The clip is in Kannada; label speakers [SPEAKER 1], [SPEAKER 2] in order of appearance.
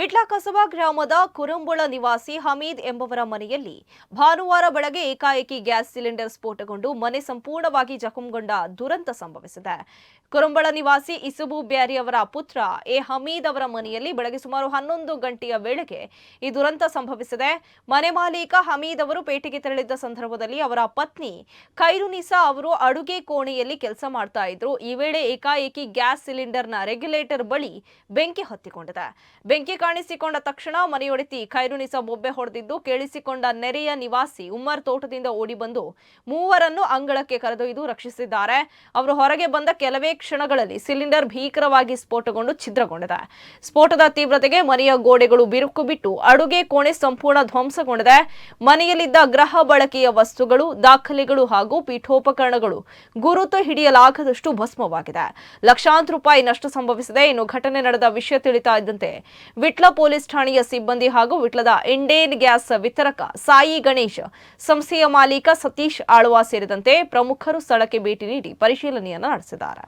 [SPEAKER 1] ವಿಟ್ಲ ಕಸಬಾ ಗ್ರಾಮದ ಕುರಂಬಳ ನಿವಾಸಿ ಹಮೀದ್ ಎಂಬವರ ಮನೆಯಲ್ಲಿ ಭಾನುವಾರ ಬೆಳಗ್ಗೆ ಏಕಾಏಕಿ ಗ್ಯಾಸ್ ಸಿಲಿಂಡರ್ ಸ್ಫೋಟಗೊಂಡು ಮನೆ ಸಂಪೂರ್ಣವಾಗಿ ಜಖಂಗೊಂಡ ದುರಂತ ಸಂಭವಿಸಿದೆ. ಕುರಂಬಳ ನಿವಾಸಿ ಇಸುಬು ಬ್ಯಾರಿ ಅವರ ಪುತ್ರ ಹಮೀದ್ ಅವರ ಮನೆಯಲ್ಲಿ ಬೆಳಗ್ಗೆ ಸುಮಾರು 11 ಗಂಟೆಯ ವೇಳೆಗೆ ಈ ದುರಂತ ಸಂಭವಿಸಿದೆ. ಮನೆ ಮಾಲೀಕ ಹಮೀದ್ ಅವರು ಪೇಟೆಗೆ ತೆರಳಿದ್ದ ಸಂದರ್ಭದಲ್ಲಿ ಅವರ ಪತ್ನಿ ಖೈರುನಿಸಾ ಅವರು ಅಡುಗೆ ಕೋಣೆಯಲ್ಲಿ ಕೆಲಸ ಮಾಡ್ತಾ ಇದ್ರು. ಈ ವೇಳೆ ಏಕಾಏಕಿ ಗ್ಯಾಸ್ ಸಿಲಿಂಡರ್ನ ರೆಗ್ಯುಲೇಟರ್ ಬಳಿ ಬೆಂಕಿ ಹೊತ್ತಿಕೊಂಡಿದೆ. ಬೆಂಕಿ ಕಾಣಿಸಿಕೊಂಡ ತಕ್ಷಣ ಮನೆಯೊಡತಿ ಖೈರುನಿಸಾ ಬೊಬ್ಬೆ ಹೊಡೆದಿದ್ದು ಕೇಳಿಸಿಕೊಂಡ ನೆರೆಯ ನಿವಾಸಿ ಉಮ್ಮರ್ ತೋಟದಿಂದ ಓಡಿ ಬಂದು ಮೂವರನ್ನು ಅಂಗಳಕ್ಕೆ ಕರೆದೊಯ್ದು ರಕ್ಷಿಸಿದ್ದಾರೆ. ಅವರು ಹೊರಗೆ ಬಂದ ಕೆಲವೇ ಕ್ಷಣಗಳಲ್ಲಿ ಸಿಲಿಂಡರ್ ಭೀಕರವಾಗಿ ಸ್ಫೋಟಗೊಂಡು ಛಿದ್ರಗೊಂಡಿದೆ. ಸ್ಫೋಟದ ತೀವ್ರತೆಗೆ ಮನೆಯ ಗೋಡೆಗಳು ಬಿರುಕು ಬಿಟ್ಟು ಅಡುಗೆ ಕೋಣೆ ಸಂಪೂರ್ಣ ಧ್ವಂಸಗೊಂಡಿದೆ. ಮನೆಯಲ್ಲಿದ್ದ ಗೃಹ ಬಳಕೆಯ ವಸ್ತುಗಳು, ದಾಖಲೆಗಳು ಹಾಗೂ ಪೀಠೋಪಕರಣಗಳು ಗುರುತು ಹಿಡಿಯಲಾಗದಷ್ಟು ಭಸ್ಮವಾಗಿದೆ. ಲಕ್ಷಾಂತರ ರೂಪಾಯಿ ನಷ್ಟ ಸಂಭವಿಸಿದೆ. ಇನ್ನು ಘಟನೆ ನಡೆದ ವಿಷಯ ತಿಳಿತಾ ಇದ್ದಂತೆ ವಿಟ್ಲ ಪೊಲೀಸ್ ಠಾಣೆಯ ಸಿಬ್ಬಂದಿ ಹಾಗೂ ವಿಟ್ಲದ ಇಂಡೇನ್ ಗ್ಯಾಸ್ ವಿತರಕ ಸಾಯಿ ಗಣೇಶ್, ಸಂಸ್ಥೆಯ ಮಾಲೀಕ ಸತೀಶ್ ಆಳ್ವಾ ಸೇರಿದಂತೆ ಪ್ರಮುಖರು ಸ್ಥಳಕ್ಕೆ ಭೇಟಿ ನೀಡಿ ಪರಿಶೀಲನೆಯನ್ನು ನಡೆಸಿದ್ದಾರೆ.